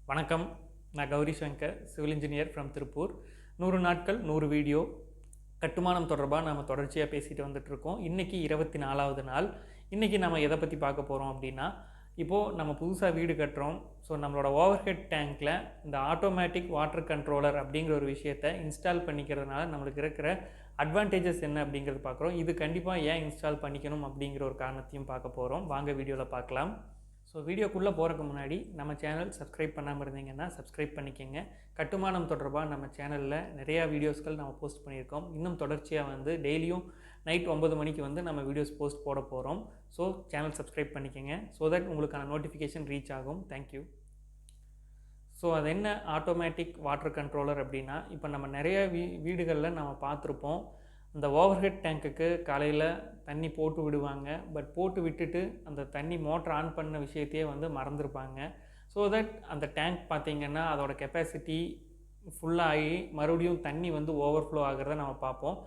வணக்கம். நான் Gowri Shankar, civil engineer from Tiruppur. 100 நாட்கள் 100 வீடியோ கட்டுமானம் தொடர்பாக நம்ம தொடர்ச்சியாக பேசிட்டு வந்துட்டுருக்கோம். இன்றைக்கி 24வது நாள். இன்றைக்கி நம்ம எதை பற்றி பார்க்க போகிறோம் அப்படின்னா, இப்போது நம்ம புதுசாக வீடு கட்டுறோம். ஸோ நம்மளோட ஓவர்ஹெட் டேங்க்கில் இந்த ஆட்டோமேட்டிக் வாட்டர் கண்ட்ரோலர் அப்படிங்கிற ஒரு விஷயத்தை இன்ஸ்டால் பண்ணிக்கிறதுனால நம்மளுக்கு இருக்கிற அட்வான்டேஜஸ் என்ன அப்படிங்கிறது பார்க்குறோம். இது கண்டிப்பாக ஏன் இன்ஸ்டால் பண்ணிக்கணும் அப்படிங்கிற ஒரு காரணத்தையும் பார்க்க போகிறோம். வாங்க வீடியோவில் பார்க்கலாம். ஸோ வீடியோக்குள்ளே போகிறதுக்கு முன்னாடி நம்ம சேனல் சப்ஸ்கிரைப் பண்ணாமல் இருந்தீங்கன்னா சப்ஸ்கிரைப் பண்ணிக்கோங்க. கட்டுமானம் தொடர்பாக நம்ம சேனலில் நிறையா வீடியோஸ்கள் நம்ம போஸ்ட் பண்ணியிருக்கோம். இன்னும் தொடர்ச்சியாக டெய்லியும் நைட் 9 மணிக்கு நம்ம வீடியோஸ் போஸ்ட் போட போகிறோம். ஸோ சேனல் சப்ஸ்கிரைப் பண்ணிக்கோங்க. ஸோ தட் உங்களுக்கான நோட்டிஃபிகேஷன் ரீச் ஆகும். தேங்க்யூ. ஸோ அது என்ன ஆட்டோமேட்டிக் வாட்டர் கண்ட்ரோலர் அப்படின்னா, இப்போ நம்ம நிறைய வீடுகளில் நம்ம பார்த்துருப்போம். அந்த ஓவர்ஹெட் டேங்க்குக்கு காலையில் தண்ணி போட்டு விடுவாங்க. பட் போட்டு விட்டுட்டு அந்த தண்ணி மோட்டர் ஆன் பண்ண விஷயத்தையே மறந்துருப்பாங்க. ஸோ தட் அந்த டேங்க் பார்த்திங்கன்னா அதோட கெப்பாசிட்டி ஃபுல்லாகி மறுபடியும் தண்ணி ஓவர்ஃப்ளோ ஆகிறத நம்ம பார்ப்போம்.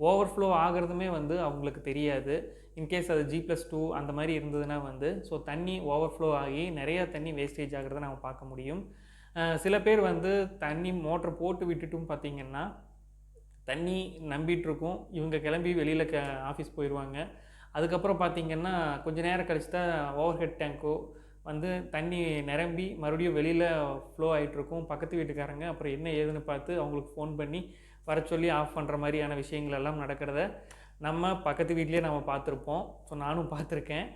ஓவர்ஃப்ளோ ஆகிறதுமே அவங்களுக்கு தெரியாது. இன்கேஸ் அது G+2 அந்த மாதிரி இருந்ததுன்னா ஸோ தண்ணி ஓவர்ஃப்ளோ ஆகி நிறையா தண்ணி வேஸ்டேஜ் ஆகிறத நம்ம பார்க்க முடியும். சில பேர் தண்ணி மோட்ரு போட்டு விட்டுட்டும் பார்த்திங்கன்னா தண்ணி நம்பிகிட்ருக்கும். இவங்க கிளம்பி வெளியில் ஆஃபீஸ் போயிடுவாங்க. அதுக்கப்புறம் பார்த்திங்கன்னா கொஞ்சம் நேரம் கழிச்சு தான் ஓவர்ஹெட் டேங்க்கோ தண்ணி நிரம்பி மறுபடியும் வெளியில் ஃப்ளோ ஆகிட்ருக்கும். பக்கத்து வீட்டுக்காரங்க அப்புறம் என்ன ஏதுன்னு பார்த்து அவங்களுக்கு ஃபோன் பண்ணி வர சொல்லி ஆஃப் பண்ணுற மாதிரியான விஷயங்கள் எல்லாம் நடக்கிறத நம்ம பக்கத்து வீட்லேயே நம்ம பார்த்துருப்போம். ஸோ நானும் பார்த்துருக்கேன்.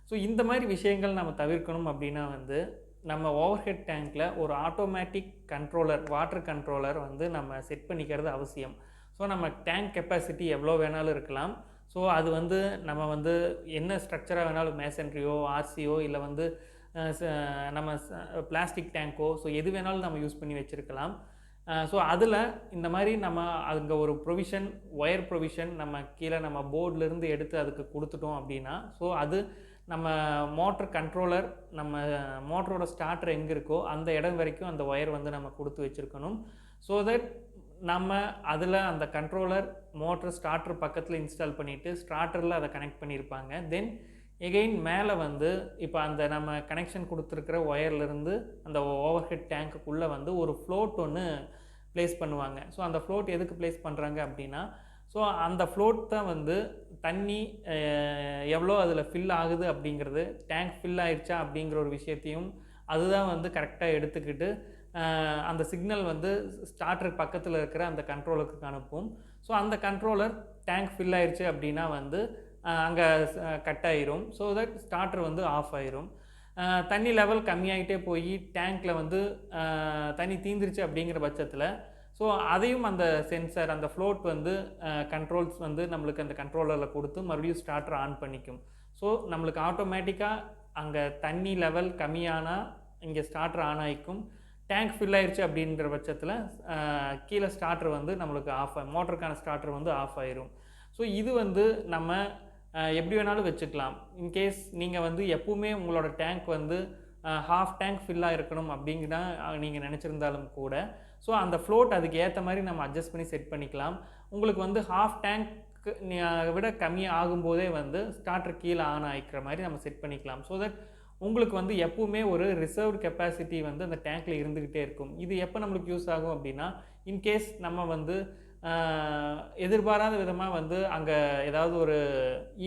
ஸோ இந்த மாதிரி விஷயங்கள் நம்ம தவிர்க்கணும் அப்படின்னா நம்ம ஓவர்ஹெட் டேங்க்கில் ஒரு ஆட்டோமேட்டிக் கண்ட்ரோலர் வாட்டர் கண்ட்ரோலர் நம்ம செட் பண்ணிக்கிறது அவசியம். ஸோ நம்ம டேங்க் கெப்பாசிட்டி எவ்வளோ வேணாலும் இருக்கலாம். ஸோ அது நம்ம என்ன ஸ்ட்ரக்சராக வேணாலும் மேசன்ட்ரியோ ஆர்சியோ இல்லை நம்ம பிளாஸ்டிக் டேங்கோ ஸோ எது வேணாலும் நம்ம யூஸ் பண்ணி வச்சுருக்கலாம். ஸோ அதில் இந்த மாதிரி நம்ம அங்கே ஒரு ப்ரொவிஷன் ஒயர் ப்ரொவிஷன் நம்ம கீழே நம்ம போர்ட்லேருந்து எடுத்து அதுக்கு கொடுத்துட்டோம் அப்படின்னா ஸோ அது நம்ம மோட்டர் கண்ட்ரோலர் நம்ம மோட்டரோட ஸ்டார்டர் எங்கே இருக்கோ அந்த இடம் வரைக்கும் அந்த ஒயர் நம்ம கொடுத்து வச்சுருக்கணும். ஸோ தட் நம்ம அதில் அந்த கண்ட்ரோலர் மோட்டர் ஸ்டார்டர் பக்கத்தில் இன்ஸ்டால் பண்ணிவிட்டு ஸ்டார்டரில் அதை கனெக்ட் பண்ணியிருப்பாங்க. தென் எகெயின் மேலே இப்போ அந்த நம்ம கனெக்ஷன் கொடுத்துருக்கிற ஒயர்லேருந்து அந்த ஓவர்ஹெட் டேங்க்குள்ளே ஒரு ஃப்ளோட் ஒன்று ப்ளேஸ் பண்ணுவாங்க. ஸோ அந்த ஃப்ளோட் எதுக்கு ப்ளேஸ் பண்ணுறாங்க அப்படின்னா ஸோ அந்த ஃப்ளோட் தான் தண்ணி எவ்வளோ அதில் ஃபில் ஆகுது அப்படிங்கிறது டேங்க் ஃபில் ஆகிடுச்சா அப்படிங்கிற ஒரு விஷயத்தையும் அதுதான் கரெக்டாக எடுத்துக்கிட்டு அந்த சிக்னல் ஸ்டார்டர் பக்கத்தில் இருக்கிற அந்த கண்ட்ரோலருக்கு அனுப்பும். ஸோ அந்த கண்ட்ரோலர் டேங்க் ஃபில் ஆயிடுச்சு அப்படின்னா அங்கே கட் ஆயிரும். ஸோ தட் ஸ்டார்டர் ஆஃப் ஆயிரும். தண்ணி லெவல் கம்மியாகிட்டே போய் டேங்க்கில் தண்ணி தீந்துருச்சு அப்படிங்கிற பட்சத்தில் ஸோ அதையும் அந்த சென்சர் அந்த ஃப்ளோட் கண்ட்ரோல்ஸ் நம்மளுக்கு அந்த கண்ட்ரோலரில் கொடுத்து மறுபடியும் ஸ்டார்டர் ஆன் பண்ணிக்கும். ஸோ நம்மளுக்கு ஆட்டோமேட்டிக்காக அங்கே தண்ணி லெவல் கம்மியானால் இங்கே ஸ்டார்டர் ஆன் ஆகிக்கும். டேங்க் ஃபில் ஆயிடுச்சு அப்படின்ற பட்சத்தில் கீழே ஸ்டார்டர் நம்மளுக்கு மோட்டருக்கான ஸ்டார்டர் ஆஃப் ஆயிரும். ஸோ இது நம்ம எப்படி வேணாலும் வச்சுக்கலாம். இன்கேஸ் நீங்கள் எப்பவுமே உங்களோட டேங்க் ஹாஃப் டேங்க் ஃபில்லாக இருக்கணும் அப்படிங்கிற நீங்கள் நினச்சிருந்தாலும் கூட ஸோ அந்த ஃப்ளோட் அதுக்கு ஏற்ற மாதிரி நம்ம அட்ஜஸ்ட் பண்ணி செட் பண்ணிக்கலாம். உங்களுக்கு ஹாஃப் டேங்க் விட கம்மியாக ஆகும்போதே ஸ்டார்டர் கீழே ஆன் ஆகிக்கிற மாதிரி நம்ம செட் பண்ணிக்கலாம். ஸோ தட் உங்களுக்கு எப்பவுமே ஒரு ரிசர்வ்டு கெப்பாசிட்டி அந்த டேங்க்கில் இருந்துக்கிட்டே இருக்கும். இது எப்போ நம்மளுக்கு யூஸ் ஆகும் அப்படின்னா இன்கேஸ் நம்ம எதிர்பாராத விதமாக அங்கே ஏதாவது ஒரு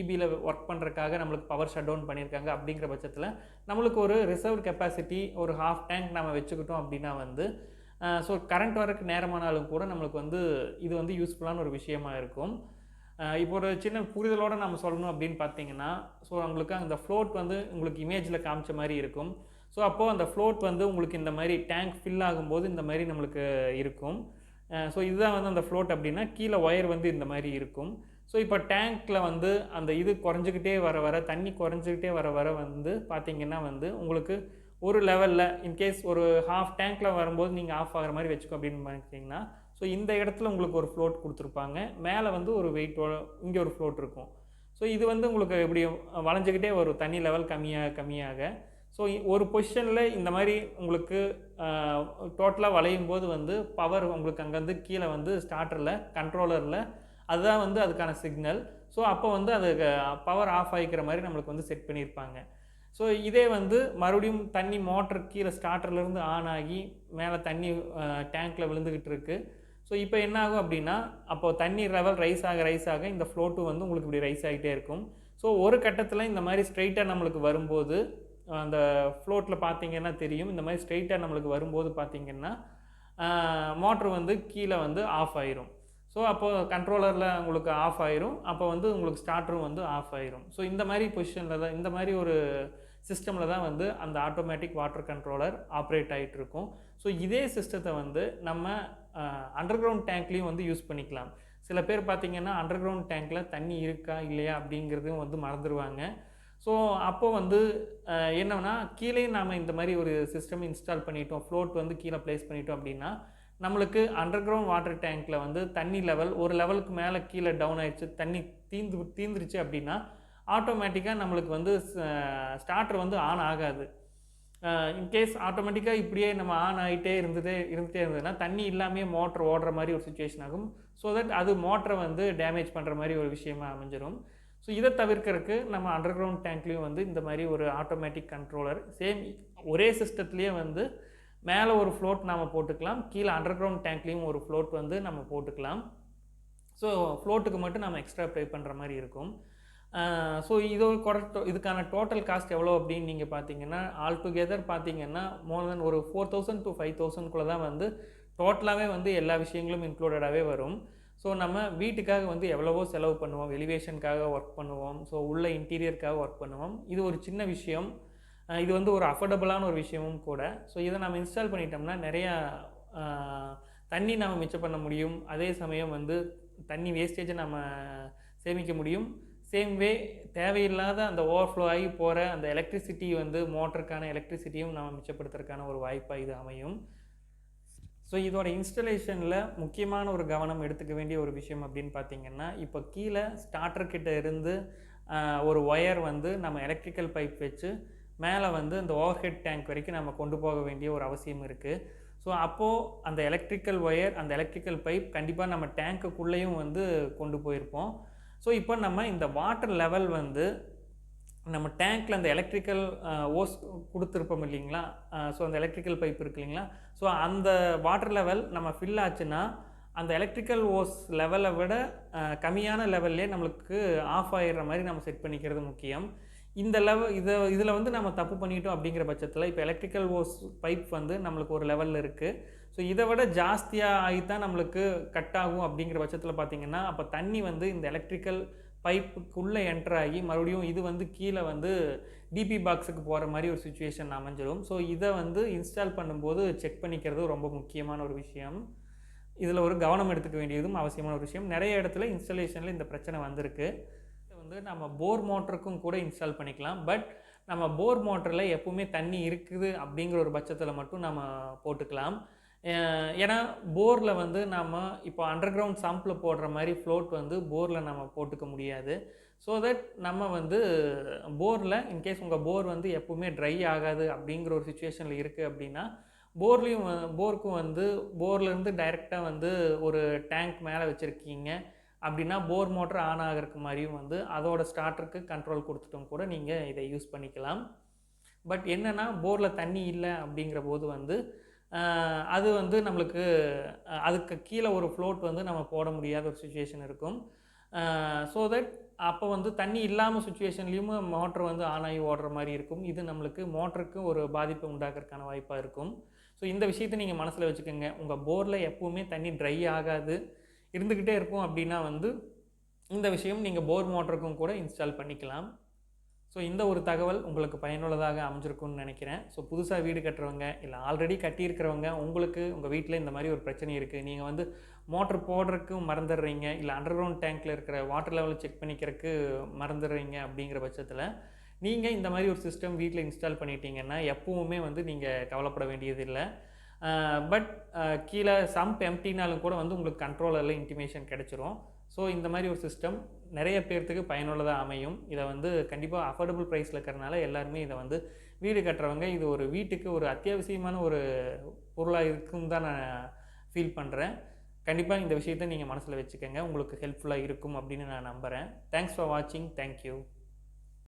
இபியில் ஒர்க் பண்ணுறதுக்காக நம்மளுக்கு பவர் ஷட் டவுன் பண்ணியிருக்காங்க அப்படிங்கிற பட்சத்தில் நம்மளுக்கு ஒரு ரிசர்வ்டு கெப்பாசிட்டி ஒரு ஹாஃப் டேங்க் நம்ம வச்சுக்கிட்டோம் அப்படின்னா ஸோ கரண்ட் வரக்கு நேரமானாலும் கூட நம்மளுக்கு இது யூஸ்ஃபுல்லான ஒரு விஷயமா இருக்கும். இப்போ ஒரு சின்ன புரிதலோடு நம்ம சொல்லணும் அப்படின்னு பார்த்தீங்கன்னா ஸோ உங்களுக்கு அந்த ஃப்ளோட் உங்களுக்கு இமேஜில் காமிச்ச மாதிரி இருக்கும். ஸோ அப்போது அந்த ஃப்ளோட் உங்களுக்கு இந்த மாதிரி டேங்க் ஃபில் ஆகும்போது இந்த மாதிரி நம்மளுக்கு இருக்கும். ஸோ இதுதான் அந்த ஃப்ளோட் அப்படின்னா கீழே ஒயர் இந்த மாதிரி இருக்கும். ஸோ இப்போ டேங்க்கில் அந்த இது குறைஞ்சிக்கிட்டே வர தண்ணி குறைஞ்சிக்கிட்டே வர பார்த்திங்கன்னா உங்களுக்கு ஒரு லெவலில் இன்கேஸ் ஒரு ஹாஃப் டேங்க்கில் வரும்போது நீங்கள் ஆஃப் ஆகிற மாதிரி வச்சுக்கோ அப்படின்னு பார்த்தீங்கன்னா ஸோ இந்த இடத்துல உங்களுக்கு ஒரு ஃப்ளோட் கொடுத்துருப்பாங்க. மேலே ஒரு வெயிட்டோட இங்கே ஒரு ஃப்ளோட் இருக்கும். ஸோ இது உங்களுக்கு எப்படி வளைஞ்சிக்கிட்டே வரும் தண்ணி லெவல் கம்மியாக. ஸோ ஒரு பொசிஷனில் இந்த மாதிரி உங்களுக்கு டோட்டலாக வளையும் போது பவர் உங்களுக்கு அங்கேருந்து கீழே ஸ்டார்டரில் கண்ட்ரோலரில் அதுதான் அதுக்கான சிக்னல். ஸோ அப்போ அது பவர் ஆஃப் ஆகிக்கிற மாதிரி நம்மளுக்கு செட் பண்ணியிருப்பாங்க. ஸோ இதே வந்து மறுபடியும் தண்ணி மோட்டர் கீழே ஸ்டார்டர்லேருந்து ஆன் ஆகி மேலே தண்ணி டேங்க்கில் விழுந்துக்கிட்டு இருக்குது. ஸோ இப்போ என்ன ஆகும் அப்படின்னா, அப்போது தண்ணி லெவல் ரைஸ் ஆக இந்த ஃப்ளோட்டும் வந்து உங்களுக்கு இப்படி ரைஸ் ஆகிட்டே இருக்கும். ஸோ ஒரு கட்டத்தில் இந்த மாதிரி ஸ்ட்ரைட்டாக நம்மளுக்கு வரும்போது அந்த ஃப்ளோட்டில் பார்த்தீங்கன்னா தெரியும். இந்த மாதிரி ஸ்ட்ரைட்டாக நம்மளுக்கு வரும்போது பார்த்தீங்கன்னா மோட்ரு வந்து கீழே வந்து ஆஃப் ஆயிரும். ஸோ அப்போது கண்ட்ரோலரில் உங்களுக்கு ஆஃப் ஆயிரும். அப்போ வந்து உங்களுக்கு ஸ்டார்டரும் வந்து ஆஃப் ஆயிரும். ஸோ இந்த மாதிரி பொசிஷனில் தான், இந்த மாதிரி ஒரு சிஸ்டமில் தான் வந்து அந்த ஆட்டோமேட்டிக் வாட்டர் கண்ட்ரோலர் ஆப்ரேட் ஆகிட்டு இருக்கும். ஸோ இதே சிஸ்டத்தை வந்து நம்ம அண்டர் கிரவுண்ட் டேங்க்லேயும் வந்து யூஸ் பண்ணிக்கலாம். சில பேர் பார்த்தீங்கன்னா அண்டர் கிரவுண்ட் டேங்க்கில் தண்ணி இருக்கா இல்லையா அப்படிங்கிறதையும் வந்து மறந்துடுவாங்க. ஸோ அப்போ வந்து என்னன்னா கீழே நாம் இந்த மாதிரி ஒரு சிஸ்டம் இன்ஸ்டால் பண்ணிட்டோம், ஃப்ளோட் வந்து கீழே ப்ளேஸ் பண்ணிட்டோம் அப்படின்னா நம்மளுக்கு அண்டர் கிரவுண்ட் வாட்டர் டேங்க்கில் வந்து தண்ணி லெவல் ஒரு லெவலுக்கு மேலே கீழே டவுன் ஆகிடுச்சு, தண்ணி தீந்துருச்சு அப்படின்னா ஆட்டோமேட்டிக்காக நம்மளுக்கு வந்து ஸ்டார்டர் வந்து ஆன் ஆகாது. இன்கேஸ் ஆட்டோமேட்டிக்காக இப்படியே நம்ம ஆன் ஆகிட்டே இருந்ததுன்னா தண்ணி இல்லாமே மோட்டர் ஓடுற மாதிரி ஒரு சுச்சுவேஷன் ஆகும். ஸோ தட் அது மோட்டரை வந்து டேமேஜ் பண்ணுற மாதிரி ஒரு விஷயமாக அமைஞ்சிடும். ஸோ இதை தவிர்க்கிறதுக்கு நம்ம அண்டர் கிரவுண்ட் டேங்க்லேயும் வந்து இந்த மாதிரி ஒரு ஆட்டோமேட்டிக் கண்ட்ரோலர் சேம் ஒரே சிஸ்டத்துலேயே வந்து மேலே ஒரு ஃப்ளோட் நாம் போட்டுக்கலாம், கீழே அண்டர் கிரவுண்ட் டேங்க்லேயும் ஒரு ஃப்ளோட் வந்து நம்ம போட்டுக்கலாம். ஸோ ஃப்ளோட்டுக்கு மட்டும் நம்ம எக்ஸ்ட்ரா பே பண்ணுற மாதிரி இருக்கும். ஸோ இதுக்கான டோட்டல் காஸ்ட் எவ்வளோ அப்படின்னு நீங்கள் பார்த்தீங்கன்னா ஆல் டுகெதர் பார்த்தீங்கன்னா மோர் தென் ஒரு 4000 to 5000 தான் வந்து டோட்டலாகவே வந்து எல்லா விஷயங்களும் இன்க்ளூடடாகவே வரும். ஸோ நம்ம வீட்டுக்காக வந்து எவ்வளவோ செலவு பண்ணுவோம், எலிவேஷனுக்காக ஒர்க் பண்ணுவோம், ஸோ உள்ள இன்டீரியருக்காக ஒர்க் பண்ணுவோம். இது ஒரு சின்ன விஷயம், இது வந்து ஒரு அஃபோர்டபுளான ஒரு விஷயமும் கூட. ஸோ இதை நம்ம இன்ஸ்டால் பண்ணிட்டோம்னா நிறையா தண்ணி நம்ம மிச்சம் பண்ண முடியும். அதே சமயம் வந்து தண்ணி வேஸ்டேஜை நம்ம சேமிக்க முடியும். சேம் வே தேவையில்லாத அந்த ஓவர்ஃப்ளோ ஆகி போகிற அந்த எலக்ட்ரிசிட்டி வந்து மோட்டருக்கான எலக்ட்ரிசிட்டியும் நம்ம மிச்சப்படுத்துறதுக்கான ஒரு வாய்ப்பாக இது அமையும். ஸோ இதோட இன்ஸ்டலேஷனில் முக்கியமான ஒரு கவனம் எடுத்துக்க வேண்டிய ஒரு விஷயம் அப்படின்னு பார்த்தீங்கன்னா, இப்போ கீழே ஸ்டார்டர்கிட்ட இருந்து ஒரு ஒயர் வந்து நம்ம எலக்ட்ரிக்கல் பைப் வச்சு மேலே வந்து அந்த ஓவர் ஹெட் டேங்க் வரைக்கும் நம்ம கொண்டு போக வேண்டிய ஒரு அவசியம் இருக்குது. ஸோ அப்போது அந்த எலக்ட்ரிக்கல் ஒயர், அந்த எலக்ட்ரிக்கல் பைப் கண்டிப்பாக நம்ம டேங்க்குள்ளேயும் வந்து கொண்டு போயிருப்போம். ஸோ இப்போ நம்ம இந்த வாட்டர் லெவல் வந்து நம்ம டேங்க்கில் அந்த எலக்ட்ரிக்கல் ஓஸ் கொடுத்துருப்போம் இல்லைங்களா, ஸோ அந்த எலக்ட்ரிக்கல் பைப் இருக்கு இல்லைங்களா, ஸோ அந்த வாட்டர் லெவல் நம்ம ஃபில் ஆச்சுன்னா அந்த எலக்ட்ரிக்கல் ஓஸ் லெவலை விட கம்மியான லெவல்லே நம்மளுக்கு ஆஃப் ஆகிடுற மாதிரி நம்ம செட் பண்ணிக்கிறது முக்கியம். இந்த இதில் வந்து நம்ம தப்பு பண்ணிட்டோம் அப்படிங்கிற பட்சத்தில் இப்போ எலக்ட்ரிக்கல் ஓஸ் பைப் வந்து நம்மளுக்கு ஒரு லெவலில் இருக்குது. ஸோ இதை விட ஜாஸ்தியாக ஆகித்தான் நம்மளுக்கு கட் ஆகும் அப்படிங்கிற பட்சத்தில் பார்த்திங்கன்னா அப்போ தண்ணி வந்து இந்த எலக்ட்ரிக்கல் பைப்புக்குள்ளே என்டர் ஆகி மறுபடியும் இது வந்து கீழே வந்து டிபி பாக்ஸுக்கு போகிற மாதிரி ஒரு சுச்சுவேஷன் அமைஞ்சிடும். ஸோ இதை வந்து இன்ஸ்டால் பண்ணும்போது செக் பண்ணிக்கிறது ரொம்ப முக்கியமான ஒரு விஷயம். இதில் ஒரு கவனம் எடுத்துக்க வேண்டியதும் அவசியமான ஒரு விஷயம். நிறைய இடத்துல இன்ஸ்டாலேஷனில் இந்த பிரச்சனை வந்திருக்கு. வந்து நம்ம போர் மோட்டருக்கும் கூட இன்ஸ்டால் பண்ணிக்கலாம். பட் நம்ம போர் மோட்டரில் எப்பவுமே தண்ணி இருக்குது அப்படிங்கிற ஒரு பட்சத்தில் மட்டும் நம்ம போட்டுக்கலாம். ஏன்னா போரில் வந்து நம்ம இப்போ அண்டர் கிரவுண்ட் சம்பில் போடுற மாதிரி ஃப்ளோட் வந்து போரில் நம்ம போட்டுக்க முடியாது. ஸோ தட் நம்ம வந்து போரில் இன்கேஸ் உங்கள் போர் வந்து எப்பவுமே ட்ரை ஆகாது அப்படிங்கிற ஒரு சுச்சுவேஷனில் இருக்குது அப்படின்னா போருக்கும் வந்து போர்லேருந்து டைரெக்டாக வந்து ஒரு டேங்க் மேலே வச்சுருக்கீங்க அப்படின்னா போர் மோட்டர் ஆன் ஆகிறதுக்கு மாதிரியும் வந்து அதோட ஸ்டார்டருக்கு கண்ட்ரோல் கொடுத்துட்டும் கூட நீங்கள் இதை யூஸ் பண்ணிக்கலாம். பட் என்னென்னா போரில் தண்ணி இல்லை அப்படிங்கிற போது வந்து அது வந்து நம்மளுக்கு அதுக்கு கீழே ஒரு ஃப்ளோட் வந்து நம்ம போட முடியாத ஒரு சுச்சுவேஷன் இருக்கும். ஸோ தட் அப்போ வந்து தண்ணி இல்லாமல் சுச்சுவேஷன்லேயும் மோட்ரு வந்து ஆன் ஆகி ஓடுற மாதிரி இருக்கும். இது நம்மளுக்கு மோட்டருக்கு ஒரு பாதிப்பை உண்டாக்குறதுக்கான வாய்ப்பாக இருக்கும். ஸோ இந்த விஷயத்தை நீங்கள் மனசில் வச்சுக்கோங்க. உங்கள் போரில் எப்போவுமே தண்ணி ட்ரை ஆகாது, இருந்துக்கிட்டே இருக்கும் அப்படின்னா வந்து இந்த விஷயம் நீங்கள் போர் மோட்டருக்கும் கூட இன்ஸ்டால் பண்ணிக்கலாம். ஸோ இந்த ஒரு தகவல் உங்களுக்கு பயனுள்ளதாக அமைஞ்சிருக்கும்னு நினைக்கிறேன். ஸோ புதுசாக வீடு கட்டுறவங்க இல்லை ஆல்ரெடி கட்டியிருக்கிறவங்க உங்களுக்கு உங்கள் வீட்டில் இந்த மாதிரி ஒரு பிரச்சனை இருக்குது, நீங்கள் வந்து மோட்ரு போடுறதுக்கும் மறந்துடுறீங்க, இல்லை அண்டர் கிரவுண்ட் டேங்க்கில் இருக்கிற வாட்டர் லெவல் செக் பண்ணிக்கிறதுக்கு மறந்துடுறீங்க அப்படிங்கிற பட்சத்தில் நீங்கள் இந்த மாதிரி ஒரு சிஸ்டம் வீட்டில் இன்ஸ்டால் பண்ணிட்டீங்கன்னா எப்பவுமே வந்து நீங்கள் கவலைப்பட வேண்டியதில்லை. பட் கீழே சம்ப் எம்டினாலும் கூட வந்து உங்களுக்கு கண்ட்ரோலரில் இன்டிமேஷன் கிடச்சிரும். ஸோ இந்த மாதிரி ஒரு சிஸ்டம் நிறைய பேர்த்துக்கு பயனுள்ளதாக அமையும். இதை வந்து கண்டிப்பாக அஃபோர்டபுள் ப்ரைஸில் இருக்கிறனால எல்லாருமே இதை வந்து வீடு கட்டுறவங்க இது ஒரு வீட்டுக்கு ஒரு அத்தியாவசியமான ஒரு பொருளாக இருக்குன்னு தான் நான் ஃபீல் பண்ணுறேன். கண்டிப்பாக இந்த விஷயத்தை நீங்கள் மனசில் வச்சுக்கோங்க, உங்களுக்கு ஹெல்ப்ஃபுல்லாக இருக்கும் அப்படின்னு நான் நம்புகிறேன். தேங்க்ஸ் ஃபார் வாட்சிங். தேங்க்யூ.